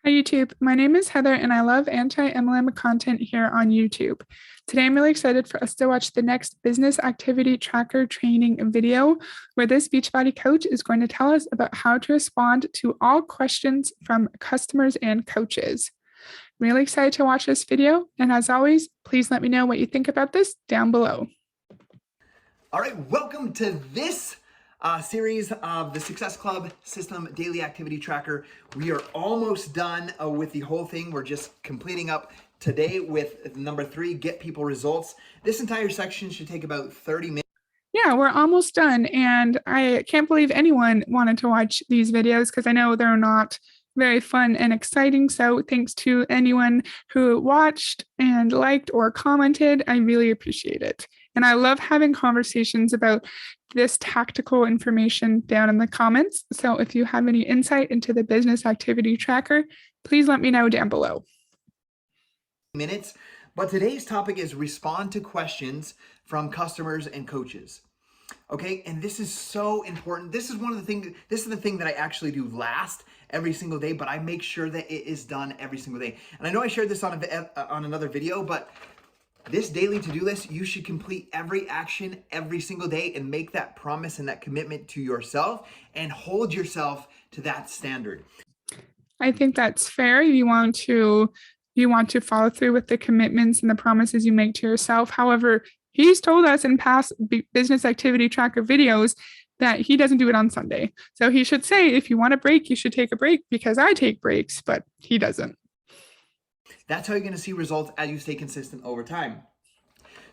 Hi YouTube, my name is Heather and I love anti-MLM content here on YouTube. Today I'm really excited for us to watch the next business activity tracker training video where this Beachbody coach is going to tell us about how to respond to all questions from customers and coaches. Really excited to watch this video, and as always, please let me know what you think about this down below. All right, welcome to this series of the Success Club System Daily Activity Tracker. We are almost done with the whole thing. We're just completing up today with number 3, Get People Results. This entire section should take about 30 minutes. Yeah, we're almost done, and I can't believe anyone wanted to watch these videos because I know they're not very fun and exciting. So thanks to anyone who watched and liked or commented. I really appreciate it. And I love having conversations about this tactical information down in the comments. So if you have any insight into the business activity tracker, please let me know down below. But today's topic is respond to questions from customers and coaches. Okay, and this is so important. This is the thing that I actually do last every single day, but I make sure that it is done every single day. And I know I shared this on another video, but this daily to-do list, you should complete every action every single day and make that promise and that commitment to yourself and hold yourself to that standard. I think that's fair. You want to follow through with the commitments and the promises you make to yourself. However, he's told us in past business activity tracker videos that he doesn't do it on Sunday. So he should say, if you want a break, you should take a break, because I take breaks, but he doesn't. That's how you're going to see results as you stay consistent over time.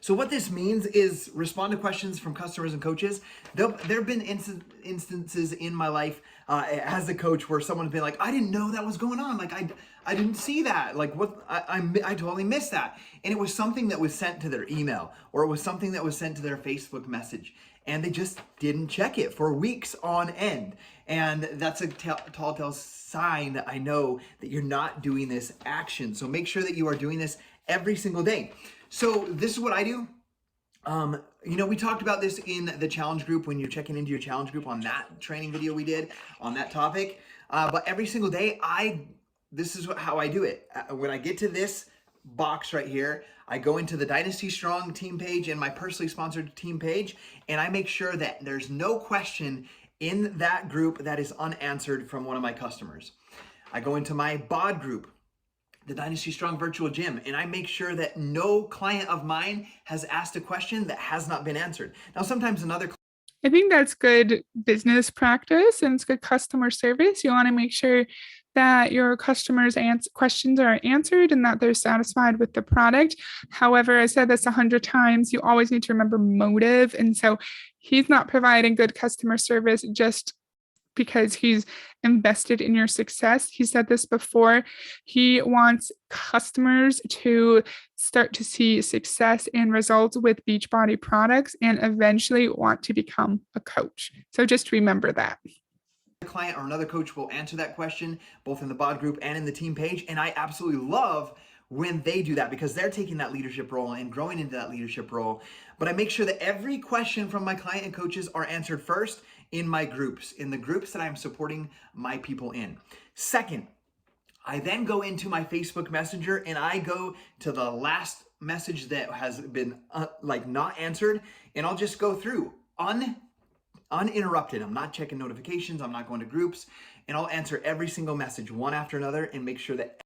So what this means is respond to questions from customers and coaches. There have been instances in my life as a coach where someone's been like, I didn't know that was going on. Like, I didn't see that. Like, what? I totally missed that. And it was something that was sent to their email, or it was something that was sent to their Facebook message, and they just didn't check it for weeks on end. And that's a telltale sign that I know that you're not doing this action. So make sure that you are doing this every single day. So this is what I do. We talked about this in the challenge group when you're checking into your challenge group on that training video we did on that topic. But every single day, this is how I do it. When I get to this box right here, I go into the Dynasty Strong team page and my personally sponsored team page, and I make sure that there's no question in that group that is unanswered from one of my customers. I go into my BOD group, the Dynasty Strong Virtual Gym, and I make sure that no client of mine has asked a question that has not been answered. Now, sometimes I think that's good business practice and it's good customer service. You want to make sure that your customers' questions are answered and that they're satisfied with the product. However, I said this 100 times, you always need to remember motive. And so he's not providing good customer service just because he's invested in your success. He said this before. He wants customers to start to see success and results with Beachbody products and eventually want to become a coach. So just remember that. Client or another coach will answer that question both in the BOD group and in the team page, and I absolutely love when they do that because they're taking that leadership role and growing into that leadership role. But I make sure that every question from my client and coaches are answered first in my groups, in the groups that I'm supporting my people in. Second, I then go into my Facebook Messenger and I go to the last message that has been not answered, and I'll just go through uninterrupted. I'm not checking notifications. I'm not going to groups, and I'll answer every single message one after another and make sure that.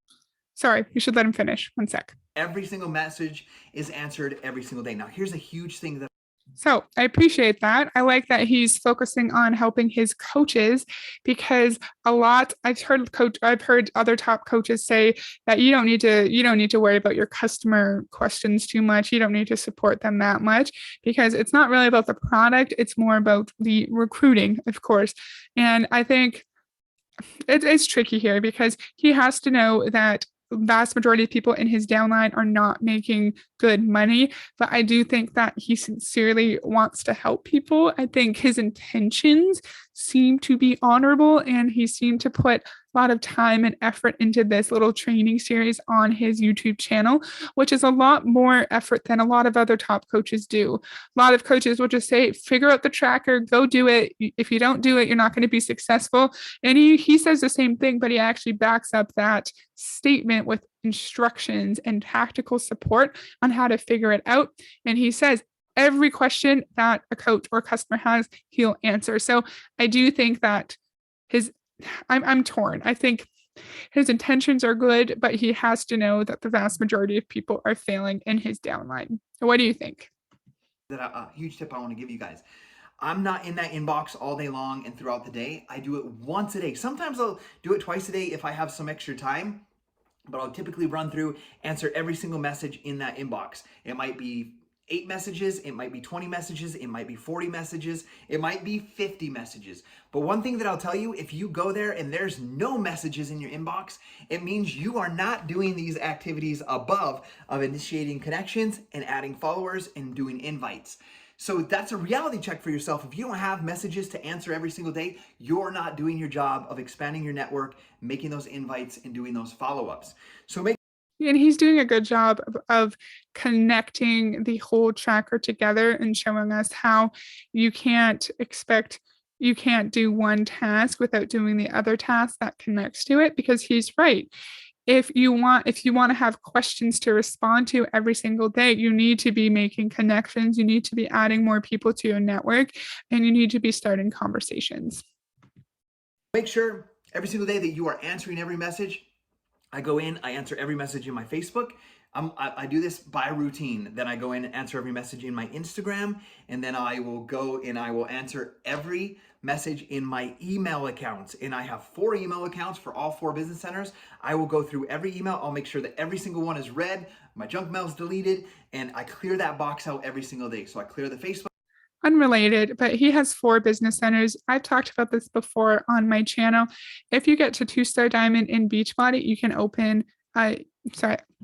Sorry, you should let him finish. One sec. Every single message is answered every single day. Now, here's a huge thing that. So I appreciate that. I like that he's focusing on helping his coaches, because I've heard other top coaches say that you don't need to worry about your customer questions too much. You don't need to support them that much because it's not really about the product. It's more about the recruiting, of course. And I think it's tricky here because he has to know that vast majority of people in his downline are not making good money, but I do think that he sincerely wants to help people. I think his intentions seem to be honorable, and he seemed to put a lot of time and effort into this little training series on his YouTube channel, which is a lot more effort than a lot of other top coaches do. A lot of coaches will just say, figure out the tracker, go do it. If you don't do it, you're not going to be successful. And he says the same thing, but he actually backs up that statement with instructions and tactical support on how to figure it out. And he says, every question that a coach or customer has, he'll answer. So I do think that I'm torn. I think his intentions are good, but he has to know that the vast majority of people are failing in his downline. What do you think? That a huge tip I want to give you guys. I'm not in that inbox all day long and throughout the day. I do it once a day. Sometimes I'll do it twice a day if I have some extra time, but I'll typically run through, answer every single message in that inbox. It might be 8 messages, it might be 20 messages, it might be 40 messages, it might be 50 messages. But one thing that I'll tell you, if you go there and there's no messages in your inbox, it means you are not doing these activities above of initiating connections and adding followers and doing invites. So that's a reality check for yourself. If you don't have messages to answer every single day, you're not doing your job of expanding your network, making those invites and doing those follow-ups. And he's doing a good job of connecting the whole tracker together and showing us how you can't do one task without doing the other task that connects to it, because he's right. If you want to have questions to respond to every single day, you need to be making connections, you need to be adding more people to your network, and you need to be starting conversations. Make sure every single day that you are answering every message. I go in, I answer every message in my Facebook. I do this by routine. Then I go in and answer every message in my Instagram, and then I will go and I will answer every message in my email accounts. And I have 4 email accounts for all 4 business centers. I will go through every email. I'll make sure that every single one is read, my junk mail is deleted, and I clear that box out every single day. So I clear the Facebook. Unrelated, but he has 4 business centers. I've talked about this before on my channel. If you get to 2-star diamond in Beachbody, you can open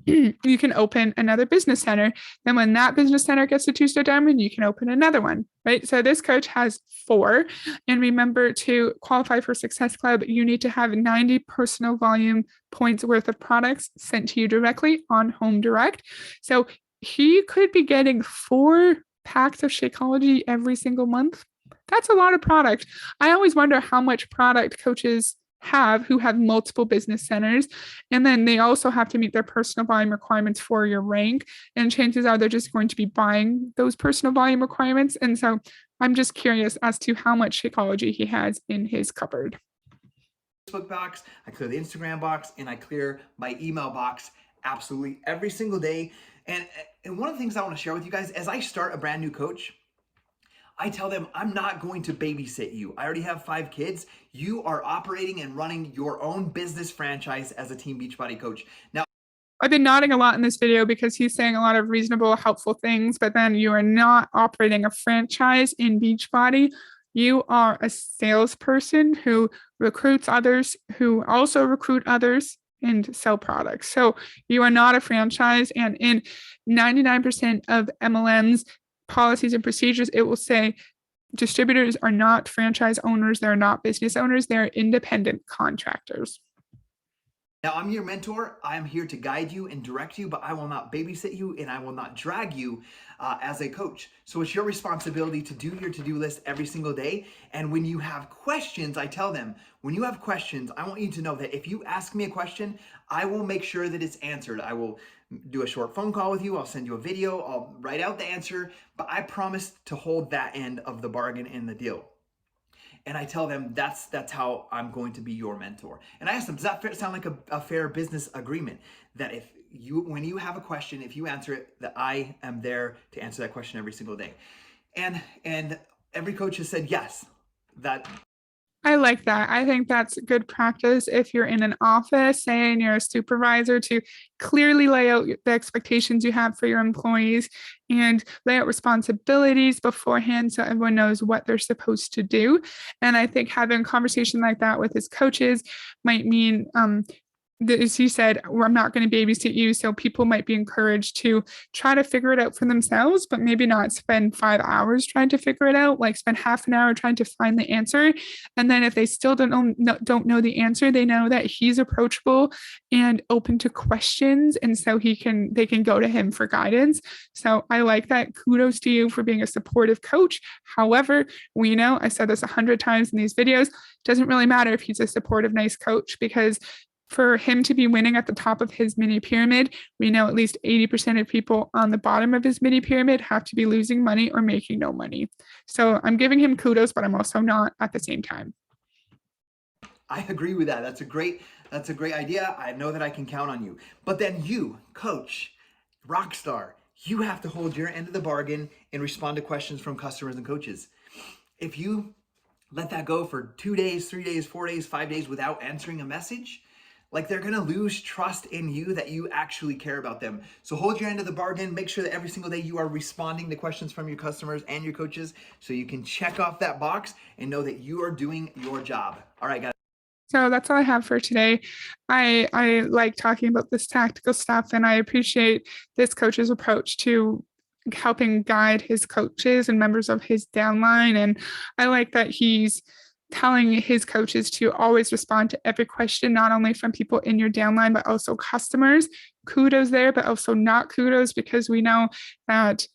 you can open another business center. Then when that business center gets a 2-star diamond, you can open another one, right? So this coach has 4. And remember, to qualify for Success Club, you need to have 90 personal volume points worth of products sent to you directly on Home Direct. So he could be getting 4 packs of Shakeology every single month. That's a lot of product. I always wonder how much product coaches have who have multiple business centers, and then they also have to meet their personal volume requirements for your rank, and chances are they're just going to be buying those personal volume requirements. And so I'm just curious as to how much Shakeology he has in his cupboard. Facebook box, I clear the Instagram box, and I clear my email box absolutely every single day. And one of the things I want to share with you guys, as I start a brand new coach, I tell them, I'm not going to babysit you. I already have 5 kids. You are operating and running your own business franchise as a Team Beachbody coach. Now, I've been nodding a lot in this video because he's saying a lot of reasonable, helpful things, but then you are not operating a franchise in Beachbody. You are a salesperson who recruits others, who also recruit others and sell products. So you are not a franchise. And in 99% of MLM's policies and procedures, it will say distributors are not franchise owners. They're not business owners. They're independent contractors. Now, I'm your mentor. I'm here to guide you and direct you, but I will not babysit you and I will not drag you as a coach. So it's your responsibility to do your to-do list every single day. And when you have questions, I tell them, when you have questions, I want you to know that if you ask me a question, I will make sure that it's answered. I will do a short phone call with you. I'll send you a video. I'll write out the answer, but I promise to hold that end of the bargain and the deal. And I tell them that's how I'm going to be your mentor. And I ask them, does that sound like a fair business agreement? That when you have a question, if you answer it, that I am there to answer that question every single day. And every coach has said yes. I like that. I think that's good practice if you're in an office, saying you're a supervisor, to clearly lay out the expectations you have for your employees and lay out responsibilities beforehand so everyone knows what they're supposed to do. And I think having a conversation like that with his coaches might mean as he said, "Well, I'm not going to babysit you." So people might be encouraged to try to figure it out for themselves, but maybe not spend 5 hours trying to figure it out, like spend half an hour trying to find the answer. And then if they still don't know the answer, they know that he's approachable and open to questions. And so they can go to him for guidance. So I like that. Kudos to you for being a supportive coach. However, we know, I said this 100 times in these videos, doesn't really matter if he's a supportive, nice coach, because for him to be winning at the top of his mini pyramid, we know at least 80% of people on the bottom of his mini pyramid have to be losing money or making no money. So I'm giving him kudos, but I'm also not at the same time. I agree with that. That's a great idea. I know that I can count on you. But then you, coach, rock star, you have to hold your end of the bargain and respond to questions from customers and coaches. If you let that go for 2 days, 3 days, 4 days, 5 days without answering a message, like they're going to lose trust in you that you actually care about them. So hold your end of the bargain. Make sure that every single day you are responding to questions from your customers and your coaches so you can check off that box and know that you are doing your job. All right, guys. So that's all I have for today. I like talking about this tactical stuff, and I appreciate this coach's approach to helping guide his coaches and members of his downline. And I like that he's telling his coaches to always respond to every question, not only from people in your downline, but also customers. Kudos there, but also not kudos, because we know that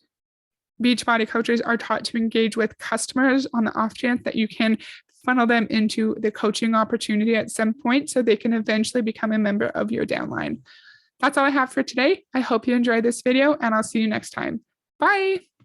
Beachbody coaches are taught to engage with customers on the off chance that you can funnel them into the coaching opportunity at some point so they can eventually become a member of your downline. That's all I have for today. I hope you enjoyed this video, and I'll see you next time. Bye.